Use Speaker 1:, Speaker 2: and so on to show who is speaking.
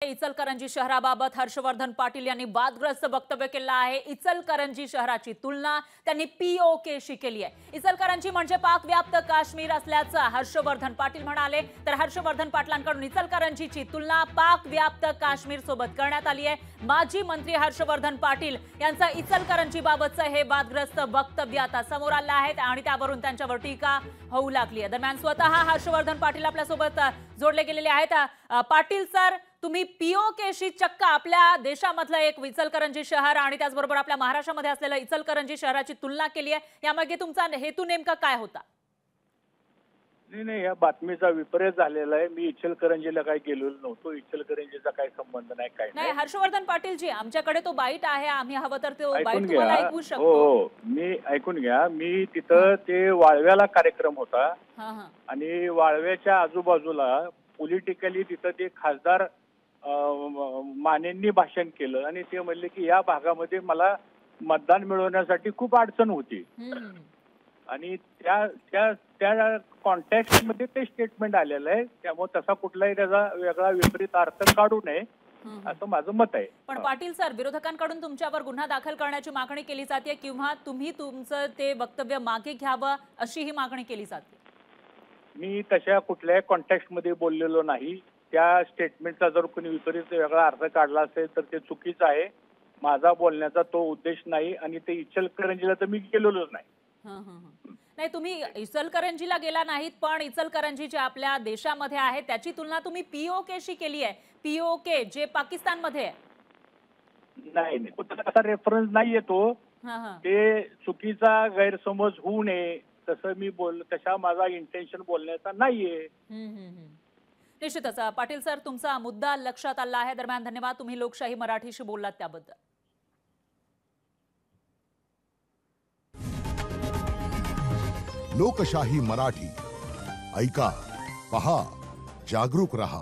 Speaker 1: इचलकरंजी शहराबाबत हर्षवर्धन पाटील यांनी वादग्रस्त वक्तव्य केलं आहे। इचलकरंजी शहराची तुलना त्यांनी पीओकेशी केली आहे। इचलकरंजी म्हणजे पाकव्याप्त काश्मीर असल्याचं हर्षवर्धन पाटील म्हणाले। तर हर्षवर्धन पाटलांकडून इचलकरंजीची तुलना पाकव्याप्त काश्मीर सोबत करण्यात आली आहे। माजी मंत्री हर्षवर्धन पाटील यांचा इचलकरंजी बाबतचं हे वादग्रस्त वक्तव्य आता समोर आलं आहे आणि त्यावरून त्यांच्यावर टीका होऊ लागली आहे। दरम्यान स्वतः हर्षवर्धन पाटील आपल्या सोबत जोडले गेलेले आहेत। पाटील सर, तुम्ही पीओकेशी चक्क आपल्या देशामधलं एक इचलकरंजी शहर आणि त्याचबरोबर आपल्या महाराष्ट्रामध्ये असलेलं इचलकरंजी शहराची तुलना केली आहे। यामागे तुमचा हेतू नेमका काय होता?
Speaker 2: नाही, या बातमीचा विपर्यास झालेला आहे। मी इचलकरंजीला काय गेलेलो नव्हतो। इचलकरंजीचा काय संबंध नाही, काय
Speaker 1: नाही। हर्षवर्धन पाटील जी, आमच्याकडे तो बाईट आहे, आम्ही हवं तर तो बाईट
Speaker 2: तुम्हाला
Speaker 1: ऐकू शकतो।
Speaker 2: हो, मी ऐकून घ्या। मी तिथं ते वाळव्याला कार्यक्रम होता आणि वाळव्याच्या आजूबाजूला पॉलिटिकली तिथं ते खासदार मानेंनी भाषण केलं आणि ते म्हणले की या भागामध्ये मला मतदान मिळवण्यासाठी खूप अडचण होती आणि त्या कॉन्टेक्स्ट मध्ये ते स्टेटमेंट आलेलं आहे। त्यामुळे तसा कुठलाही त्याचा वेगळा विपरीत अर्थ काढू नये असं माझं मत आहे।
Speaker 1: पण पाटील सर, विरोधकांकडून तुमच्यावर गुन्हा दाखल करण्याची मागणी केली जाते किंवा तुम्ही तुमचं ते वक्तव्य मागे घ्यावं अशी ही मागणी केली जाते?
Speaker 2: मी तशा कुठल्याही कॉन्टेक्स्ट मध्ये बोललेलो नाही। त्या स्टेटमेंटचा जर कोणी विपरीत वेगळा अर्थ काढला असेल तर ते चुकीचं आहे। माझा बोलण्याचा तो उद्देश नाही आणि ते इचलकरंजीला तर मी गेलेलोच नाही।
Speaker 1: नाही, तुम्ही इचलकरंजीला गेला नाहीत, पण इचलकरंजी जे आपल्या देशामध्ये आहे त्याची तुलना तुम्ही पीओकेशी केली आहे। पीओके जे पाकिस्तानमध्ये आहे।
Speaker 2: नाही, तसा रेफरन्स नाहीये तो। ते चुकीचा गैरसमज होऊ नये तसं मी तसा माझा इंटेन्शन बोलण्याचा नाहीये।
Speaker 1: निश्चितच पाटील सर, तुमचा मुद्दा लक्षात आला आहे। दरम्यान धन्यवाद, तुम्ही लोकशाही मराठीशी बोललात त्याबद्दल।
Speaker 3: लोकशाही मराठी ऐका, पहा, जागरूक रहा।